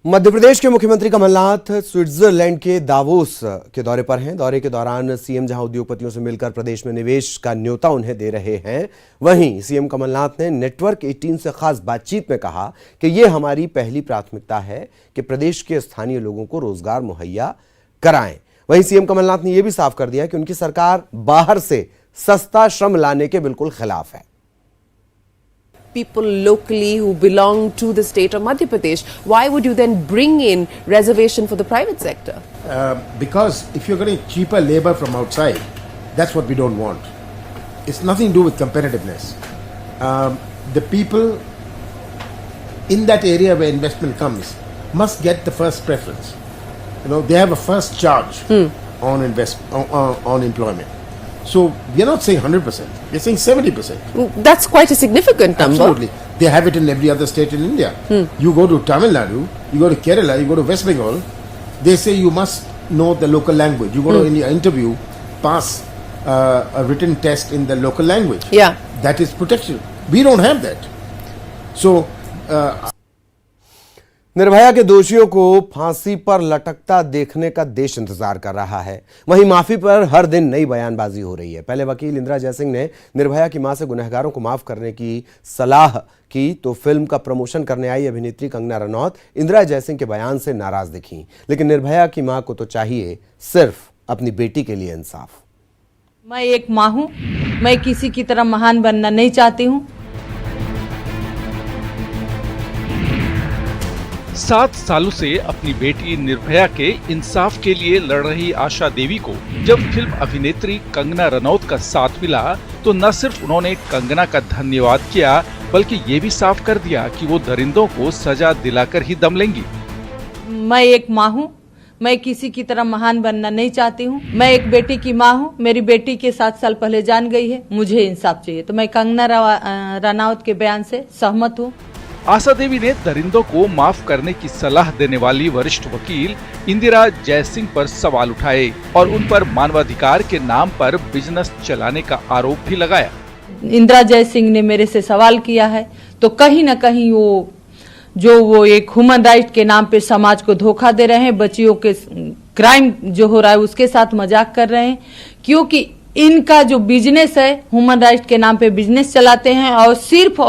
मध्य प्रदेश के मुख्यमंत्री कमलनाथ स्विट्जरलैंड के दावोस के दौरे पर हैं। दौरे के दौरान सीएम जहां उद्योगपतियों से मिलकर प्रदेश में निवेश का न्योता उन्हें दे रहे हैं, वहीं सीएम कमलनाथ ने नेटवर्क 18 से खास बातचीत में कहा कि ये हमारी पहली प्राथमिकता है कि प्रदेश के स्थानीय लोगों को रोजगार मुहैया कराएं। वहीं सीएम कमलनाथ ने यह भी साफ कर दिया कि उनकी सरकार बाहर से सस्ता श्रम लाने के बिल्कुल खिलाफ है। People locally who belong to the state of Madhya Pradesh, why would you then bring in reservation for the private sector? Because if you're getting cheaper labor from outside, that's what we don't want. It's nothing to do with competitiveness. The people in that area where investment comes must get the first preference. You know, they have a first charge on employment. So we are not saying 100%. We are saying 70%. That's quite a significant number. Absolutely. They have it in every other state in India. You go to Tamil Nadu, you go to Kerala, you go to West Bengal, they say you must know the local language. You go to any interview, pass a written test in the local language. Yeah. That is protection. We don't have that. So Nirbhaya के दोषियों को फांसी पर लटकता देखने का देश इंतजार कर रहा है। वहीं माफी पर हर दिन नई बयानबाजी हो रही है। पहले वकील इंदिरा जयसिंह ने निर्भया की मां से गुनहगारों को माफ करने की सलाह की, तो फिल्म का प्रमोशन करने आई अभिनेत्री कंगना रनौत इंदिरा जयसिंह के बयान से नाराज दिखीं। लेकिन निर्भया की मां को तो चाहिए सिर्फ अपनी बेटी के लिए इंसाफ। मैं एक मां हूं, मैं किसी की तरह महान बनना नहीं चाहती हूं। 7 सालों से अपनी बेटी निर्भया के इंसाफ के लिए लड़ रही आशा देवी को जब फिल्म अभिनेत्री कंगना रनौत का साथ मिला, तो न सिर्फ उन्होंने कंगना का धन्यवाद किया, बल्कि ये भी साफ कर दिया कि वो दरिंदों को सजा दिलाकर ही दम लेंगी। मैं एक मां हूं, मैं किसी की तरह महान बनना नहीं चाहती हूं। मैं एक बेटी की मां हूं, मेरी बेटी के 7 साल पहले जान गई है, मुझे इंसाफ चाहिए। तो मैं कंगना रनौत के बयान से सहमत हूं। आशा देवी ने दरिंदों को माफ करने की सलाह देने वाली वरिष्ठ वकील इंदिरा जयसिंह पर सवाल उठाए और उन पर मानवाधिकार के नाम पर बिजनेस चलाने का आरोप भी लगाया। इंदिरा जयसिंह ने मेरे से सवाल किया है, तो कहीं न कहीं वो एक ह्यूमन राइट के नाम पे समाज को धोखा दे रहे हैं, बच्चियों के क्राइम जो हो रहा है उसके साथ मजाक कर रहे हैं, क्योंकि इनका जो बिजनेस है ह्यूमन राइट के नाम पे बिजनेस चलाते हैं और सिर्फ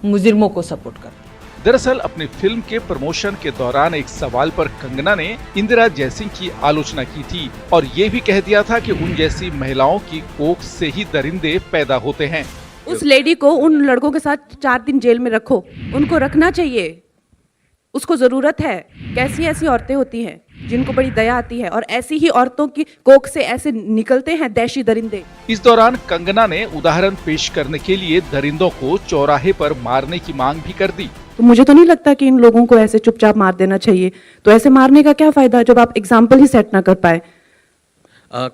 मुजरिमों को सपोर्ट करते हैं। दरअसल अपनी फिल्म के प्रमोशन के दौरान एक सवाल पर कंगना ने इंदिरा जयसिंह की आलोचना की थी और ये भी कह दिया था कि उन जैसी महिलाओं की कोख से ही दरिंदे पैदा होते हैं। उस लेडी को उन लड़कों के साथ 4 दिन जेल में रखो, उनको रखना चाहिए, उसको जरूरत है। कैसी ऐसी औरतें होती हैं जिनको बड़ी दया आती है और ऐसी ही औरतों की कोख से ऐसे निकलते हैं दैशी दरिंदे। इस दौरान कंगना ने उदाहरण पेश करने के लिए दरिंदों को चौराहे पर मारने की मांग भी कर दी। तो मुझे तो नहीं लगता कि इन लोगों को ऐसे चुपचाप मार देना चाहिए। तो ऐसे मारने का क्या फायदा जब आप एग्जाम्पल ही सेट ना कर पाए।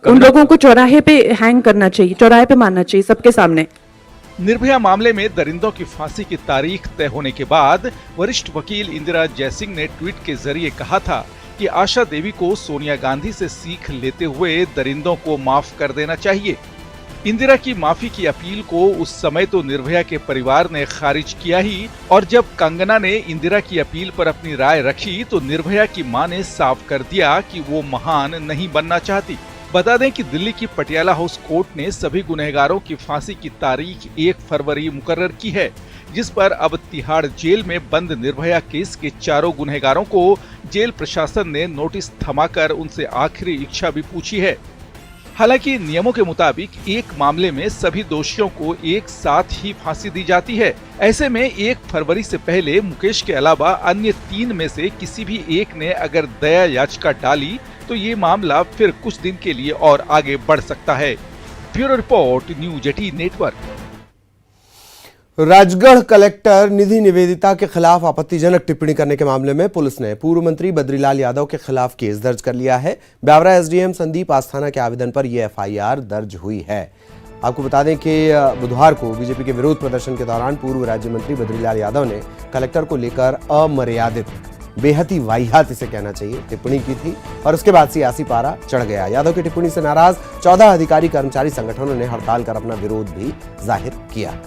उन लोगों को चौराहे पे हैंग करना चाहिए, चौराहे पे मारना चाहिए सबके सामने। निर्भया मामले में दरिंदों की फांसी की तारीख तय होने के बाद वरिष्ठ वकील इंदिरा जयसिंह ने ट्वीट के जरिए कहा था कि आशा देवी को सोनिया गांधी से सीख लेते हुए दरिंदों को माफ कर देना चाहिए। इंदिरा की माफी की अपील को उस समय तो निर्भया के परिवार ने खारिज किया ही, और जब कंगना ने इंदिरा की अपील पर अपनी राय रखी तो निर्भया की मां ने साफ कर दिया कि वो महान नहीं बनना चाहती। बता दें कि दिल्ली की पटियाला हाउस कोर्ट ने सभी गुनहगारों की फांसी की तारीख 1 फरवरी मुकर्रर की है, जिस पर अब तिहाड़ जेल में बंद निर्भया केस के 4 गुनहगारों को जेल प्रशासन ने नोटिस थमाकर उनसे आखिरी इच्छा भी पूछी है। हालांकि नियमों के मुताबिक एक मामले में सभी दोषियों को एक साथ ही फांसी दी जाती है। ऐसे में 1 फरवरी से पहले मुकेश के अलावा अन्य 3 में से किसी भी एक ने अगर दया याचिका डाली तो ये मामला फिर कुछ दिन के लिए और आगे बढ़ सकता है। Bureau report, news 18 network. Rajgarh collector Nidhi Nivedita के खिलाफ आपत्तिजनक टिप्पणी करने के मामले में पुलिस ने पूर्व मंत्री बद्रीलाल यादव के खिलाफ केस दर्ज कर लिया है। ब्यावरा एसडीएम संदीप आस्थाना के आवेदन पर यह एफआईआर दर्ज हुई है। आपको बता दें कि बुधवार को बीजेपी के विरोध प्रदर्शन के दौरान पूर्व राज्य मंत्री बद्रीलाल यादव ने कलेक्टर को लेकर अमर्यादित, बेहद ही वाहियात इसे कहना चाहिए, टिप्पणी की थी और उसके बाद सियासी पारा चढ़ गया। यादव की टिप्पणी से नाराज 14 अधिकारी कर्मचारी संगठनों ने हड़ताल कर अपना विरोध भी जाहिर किया।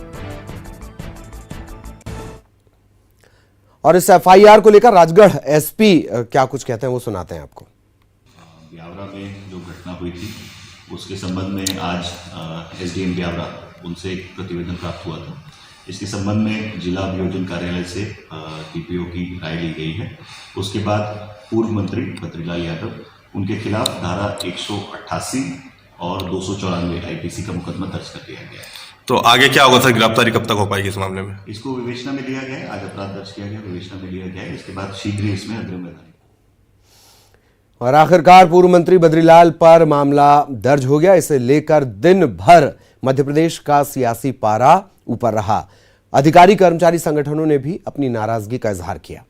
और इस एफआईआर को लेकर राजगढ़ एसपी क्या कुछ कहते हैं वो सुनाते हैं आपको। ब्यावरा में जो घटना हुई थी उसके संबंध में आज एसडीएम ब्यावरा उनसे एक प्रतिवेदन प्राप्त हुआ था। इसके संबंध में जिला अभियोजन कार्यालय से टीपीओ की राय ली गई है। उसके बाद पूर्व मंत्री बद्रीलाल यादव उनके खिलाफ धारा 188 और 294 आईपीसी का मुकदमा दर्ज कर दिया गया है। तो आगे क्या होगा सर, गिरफ्तारी कब तक हो पाएगी इस मामले में? इसको विवेचना में लिया गया है, आज अपराध दर्ज किया गया, विवेचना में लिया गया है। इसके बाद शीघ्र ही इसमें अग्रिम बयान। और आखिरकार पूर्व मंत्री बद्रीलाल पर मामला दर्ज हो गया। इसे लेकर दिन भर मध्य प्रदेश का सियासी पारा ऊपर रहा। अधिकारी कर्मचारी संगठनों ने भी अपनी नाराजगी का इजहार किया।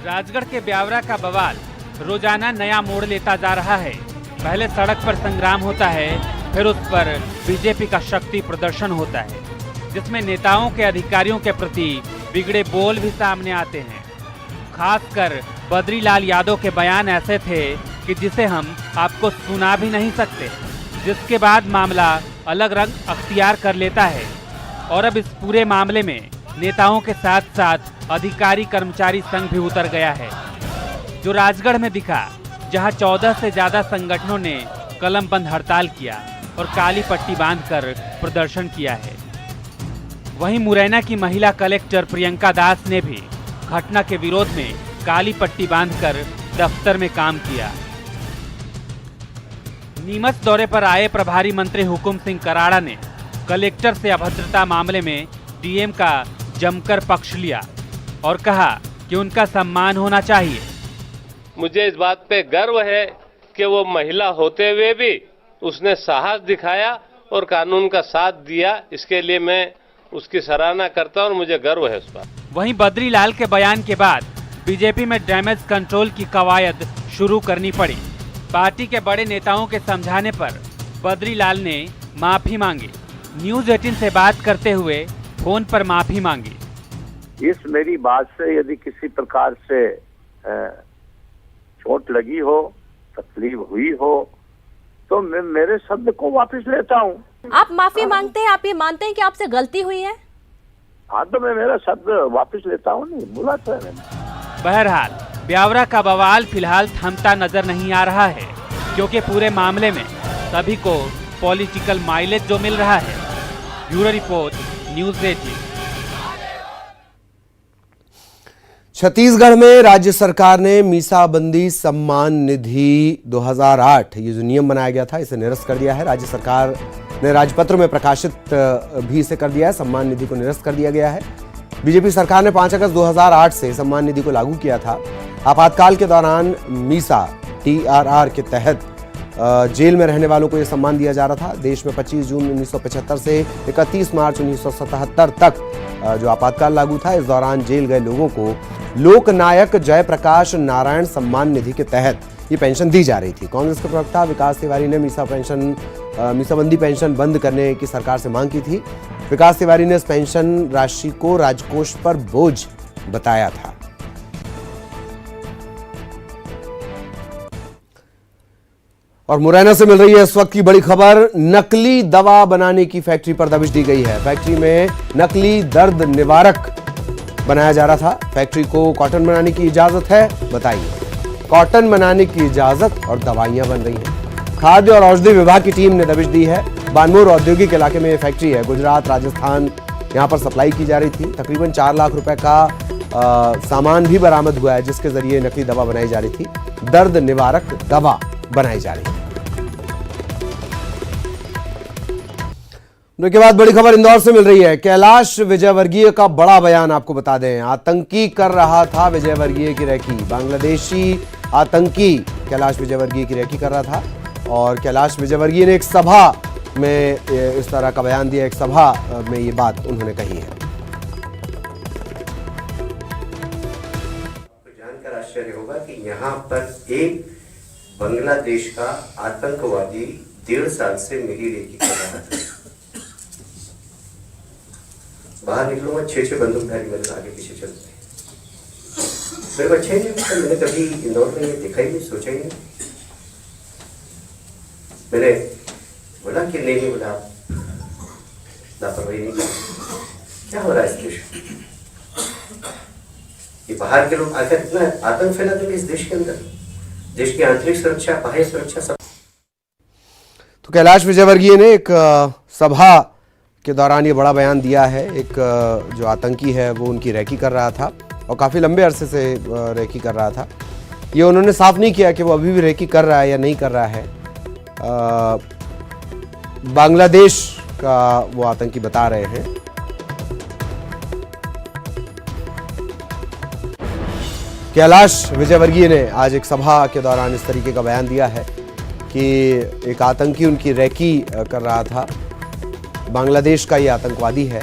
राजगढ़ के ब्यावरा का बवाल रोजाना नया मोड़ लेता जा रहा है। पहले सड़क पर संग्राम होता है, फिर उस पर बीजेपी का शक्ति प्रदर्शन होता है, जिसमें नेताओं के अधिकारियों के प्रति बिगड़े बोल भी सामने आते हैं। खासकर बद्रीलाल यादव के बयान ऐसे थे कि जिसे हम आपको सुना भी नहीं सकते, जिसके बाद मामला अलग रंग अख्तियार कर लेता है। और अब इस पूरे मामले में नेताओं के साथ साथ अधिकारी कर्मचारी संघ भी उतर गया है। जो राजगढ़ में दिखा, जहां 14 से ज्यादा संगठनों ने कलम बंद हड़ताल किया और काली पट्टी बांधकर प्रदर्शन किया है। वहीं मुरैना की महिला कलेक्टर प्रियंका दास ने भी घटना के विरोध में काली पट्टी बांधकर दफ्तर में काम किया। नीमच दौरे पर आए प्रभारी मंत्री हुकुम सिंह कराड़ा ने कलेक्टर से अभद्रता मामले में डीएम का जमकर पक्ष लिया और कहा कि उनका सम्मान होना चाहिए। मुझे इस बात पे गर्व है कि वो महिला होते हुए भी उसने साहस दिखाया और कानून का साथ दिया। इसके लिए मैं उसकी सराहना करता हूं और मुझे गर्व है उस पर। वहीं बद्रीलाल के बयान के बाद बीजेपी में डैमेज कंट्रोल की कवायद शुरू करनी पड़ी। पार्टी के बड़े नेताओं के समझाने पर बद्रीलाल ने माफी मांगी। न्यूज़ 18 से बात करते हुए फोन पर माफी मांगी। इस मेरी बात से यदि किसी प्रकार से चोट लगी हो, तकलीफ हुई हो, तो मैं मेरे शब्द को वापस लेता हूँ। आप माफी मांगते हैं, आप ये मानते हैं कि आपसे गलती हुई है? हाँ, तो मैं मेरा शब्द वापस लेता हूँ। नहीं बोला था मैंने। बहरहाल ब्यावरा का बवाल फिलहाल थमता नजर नहीं आ रहा है, क्योंकि पूरे मामले में सभी को पॉलिटिकल माइलेज जो मिल रहा है। Bureau report, news 18। छत्तीसगढ़ में राज्य सरकार ने मीसाबंदी सम्मान निधि 2008 ये जो नियम बनाया गया था इसे निरस्त कर दिया है। राज्य सरकार ने राजपत्र में प्रकाशित भी इसे कर दिया है। सम्मान निधि को निरस्त कर दिया गया है। बीजेपी सरकार ने 5 अगस्त 2008 से सम्मान निधि को लागू किया था। आपातकाल के दौरान मीसा TRR के तहत जेल में रहने वालों को यह सम्मान दिया जा रहा था। देश में 25 जून 1975 से 31 मार्च 1977 तक जो आपातकाल लागू था, इस दौरान जेल गए लोगों को लोकनायक जयप्रकाश नारायण सम्मान निधि के तहत ये पेंशन दी जा रही थी। कांग्रेस के प्रवक्ता विकास तिवारी ने मीसाबंदी पेंशन बंद करने की सरकार से मांग की थी। विकास तिवारी ने इस पेंशन राशि को राजकोष पर बोझ बताया था। और मुरैना से मिल रही है इस वक्त की बड़ी खबर। नकली दवा बनाने की फैक्ट्री पर दबिश दी गई है। फैक्ट्री में नकली दर्द निवारक बनाया जा रहा था। फैक्ट्री को कॉटन बनाने की इजाजत है। बताइए, कॉटन बनाने की इजाजत और दवाइयां बन रही हैं। खाद्य और औषधि विभाग की टीम ने दबिश दी है। बानमोर औद्योगिक इलाके में यह फैक्ट्री है। गुजरात, राजस्थान यहां पर सप्लाई की जा रही थी। तकरीबन 4 लाख रुपए का सामान भी बरामद हुआ है, जिसके जरिए नकली दवा बनाई जा रही थी। दर्द निवारक दवा बनाई जा रही है। के बाद बड़ी खबर इंदौर से मिल रही है। कैलाश विजयवर्गीय का बड़ा बयान आपको बता दें। आतंकी कर रहा था विजयवर्गीय की रेकी। बांग्लादेशी आतंकी कैलाश विजयवर्गीय की रेकी कर रहा था और कैलाश विजयवर्गीय ने एक सभा में इस तरह का बयान दिया। एक सभा में ये बात उन्होंने कही है। जानकर आश्चर्य होगा कि यहाँ पर एक बांग्लादेश का आतंकवादी 1.5 साल से मेरी रेकी कर रहा था। बाहर निकलूंगा 6 बंदूकधारी मेरे आगे पीछे चलते हैं। मेरे को अच्छा ही नहीं, मैंने कभी इंदौर में ये देखा ही नहीं, सोचा ही नहीं। मैंने बोला कि नहीं बोला, लापरवाही नहीं की। क्या हो रहा है इस देश में? ये बाहर के लोग आकर इतना आतंक फैला देंगे इस देश के अंदर। देश की आंतरिक सुरक्षा, बाह्य सुरक्षा सब। तो कैलाश विजयवर्गीय ने एक सभा के दौरान ये बड़ा बयान दिया है। एक जो आतंकी है वो उनकी रैकी कर रहा था और काफ़ी लंबे अरसे से रैकी कर रहा था। ये उन्होंने साफ नहीं किया कि वो अभी भी रैकी कर रहा है या नहीं कर रहा है। बांग्लादेश का वो आतंकी बता रहे हैं। कैलाश विजयवर्गीय ने आज एक सभा के दौरान इस तरीके का बयान दिया है कि एक आतंकी उनकी रैकी कर रहा था। बांग्लादेश का ये आतंकवादी है।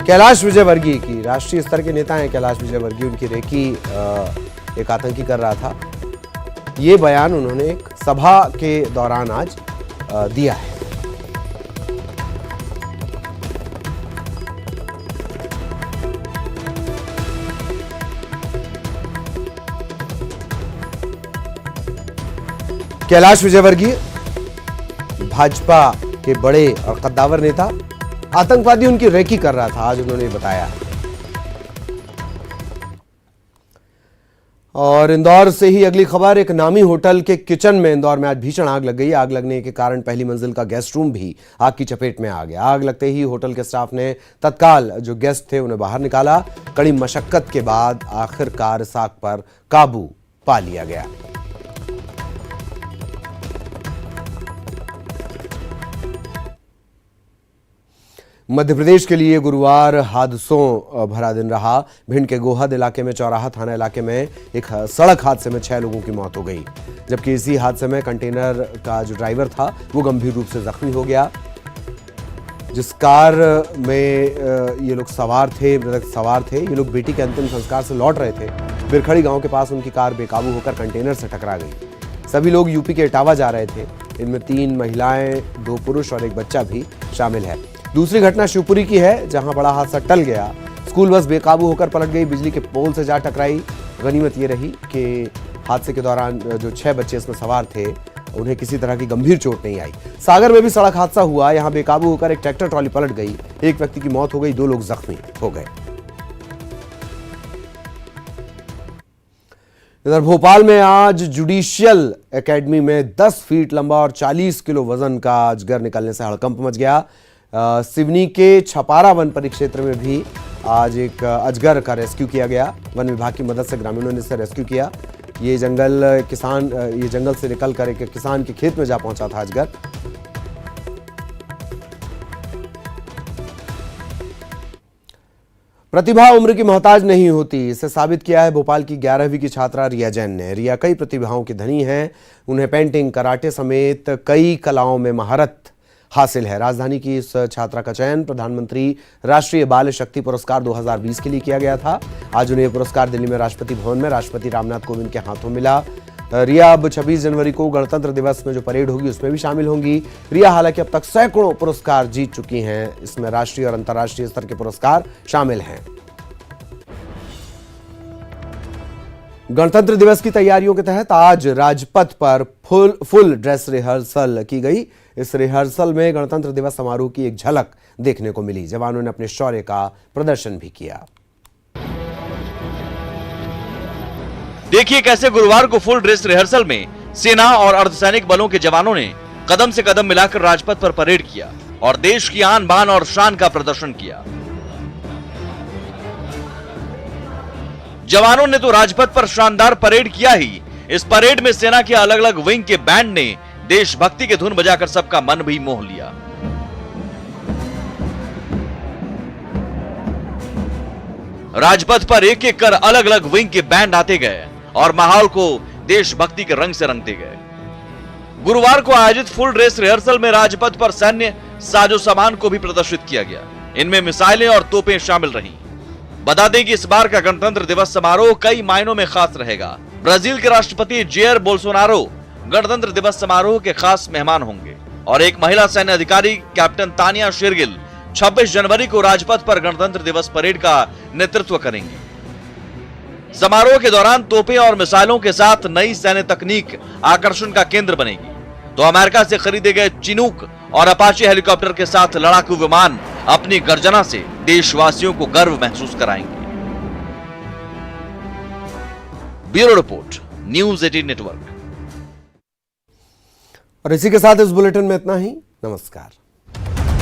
कैलाश विजयवर्गीय की राष्ट्रीय स्तर के नेता हैं कैलाश विजयवर्गीय, उनकी रेकी एक आतंकी कर रहा था। ये बयान उन्होंने एक सभा के दौरान आज दिया है। कैलाश विजयवर्गीय भाजपा के बड़े और कद्दावर नेता, आतंकवादी उनकी रेकी कर रहा था, आज उन्होंने बताया। और इंदौर से ही अगली खबर, एक नामी होटल के किचन में इंदौर में आज भीषण आग लग गई। आग लगने के कारण पहली मंजिल का गेस्ट रूम भी आग की चपेट में आ गया। आग लगते ही होटल के स्टाफ ने तत्काल जो गेस्ट थे उन्हें बाहर निकाला। कड़ी मशक्कत के बाद आखिरकार इस आग पर काबू पा लिया गया। मध्य प्रदेश के लिए गुरुवार हादसों भरा दिन रहा। भिंड के गोहद इलाके में चौराहा थाना इलाके में एक सड़क हादसे में 6 लोगों की मौत हो गई, जबकि इसी हादसे में कंटेनर का जो ड्राइवर था वो गंभीर रूप से जख्मी हो गया। जिस कार में ये लोग सवार थे, मृतक सवार थे, ये लोग बेटी के अंतिम संस्कार से लौट रहे थे। बिरखड़ी गांव के पास उनकी कार बेकाबू होकर कंटेनर से टकरा गई। सभी लोग यूपी के इटावा जा रहे थे। इनमें 3 महिलाएं, 2 पुरुष और 1 बच्चा भी शामिल है। दूसरी घटना शिवपुरी की है, जहां बड़ा हादसा टल गया। स्कूल बस बेकाबू होकर पलट गई, बिजली के पोल से जा टकराई। गनीमत ये रही कि हादसे के दौरान जो 6 बच्चे इसमें सवार थे उन्हें किसी तरह की गंभीर चोट नहीं आई। सागर में भी सड़क हादसा हुआ, यहां बेकाबू होकर एक ट्रैक्टर ट्रॉली पलट गई। 1 व्यक्ति की मौत हो गई, 2 लोग जख्मी हो गए। इधर भोपाल में आज जुडिशियल एकेडमी में 10 फीट लंबा और 40 किलो वजन का अजगर निकलने से हड़कंप मच गया। सिवनी के छपारा वन परिक्षेत्र में भी आज एक अजगर का रेस्क्यू किया गया। वन विभाग की मदद से ग्रामीणों ने इसे रेस्क्यू किया। ये जंगल से निकलकर एक किसान के खेत में जा पहुंचा था अजगर। प्रतिभा उम्र की मोहताज नहीं होती, इसे साबित किया है भोपाल की 11वीं की छात्रा रिया जैन ने। रिया कई प्रतिभाओं की धनी है। उन्हें पेंटिंग, कराटे समेत कई कलाओं में महारत हासिल है। राजधानी की इस छात्रा का चयन प्रधानमंत्री राष्ट्रीय बाल शक्ति पुरस्कार 2020 के लिए किया गया था। आज उन्हें पुरस्कार दिल्ली में राष्ट्रपति भवन में राष्ट्रपति रामनाथ कोविंद के हाथों मिला। रिया अब 26 जनवरी को गणतंत्र दिवस में जो परेड होगी उसमें भी शामिल होंगी। रिया हालांकि अब तक सैकड़ों पुरस्कार जीत चुकी हैं। इसमें राष्ट्रीय और अंतर्राष्ट्रीय स्तर के पुरस्कार शामिल हैं। गणतंत्र दिवस की तैयारियों के तहत आज राजपथ पर फुल ड्रेस रिहर्सल की गई। इस रिहर्सल में गणतंत्र दिवस समारोह की एक झलक देखने को मिली। जवानों ने अपने शौर्य का प्रदर्शन भी किया। देखिए कैसे गुरुवार को फुल ड्रेस रिहर्सल में सेना और अर्धसैनिक बलों के जवानों ने कदम से कदम मिलाकर राजपथ पर परेड किया और देश की आन बान और शान का प्रदर्शन किया। जवानों ने तो राजपथ पर शानदार परेड किया ही, इस परेड में सेना के अलग अलग विंग के बैंड ने देशभक्ति के धुन बजाकर सबका मन भी मोह लिया। राजपथ पर एक एक कर अलग अलग विंग के बैंड आते गए और माहौल को देशभक्ति के रंग से रंगते गए। गुरुवार को आयोजित फुल ड्रेस रिहर्सल में राजपथ पर सैन्य साजो सामान को भी प्रदर्शित किया गया। इनमें मिसाइलें और तोपें शामिल रहीं। बता दें कि इस बार का गणतंत्र दिवस समारोह कई मायनों में खास रहेगा। ब्राजील के राष्ट्रपति जेयर बोल्सोनारो गणतंत्र दिवस समारोह के खास मेहमान होंगे और एक महिला सैन्य अधिकारी कैप्टन तानिया शेरगिल 26 जनवरी को राजपथ पर गणतंत्र दिवस परेड का नेतृत्व करेंगे। समारोह के दौरान तोपें और मिसाइलों के साथ नई सैन्य तकनीक आकर्षण का केंद्र बनेगी। तो अमेरिका से खरीदे गए चिनूक और अपाचे हेलीकॉप्टर के साथ लड़ाकू विमान अपनी गर्जना से देशवासियों को गर्व महसूस कराएंगे। Bureau report, news 18 network. और इसी के साथ इस बुलेटिन में इतना ही। नमस्कार।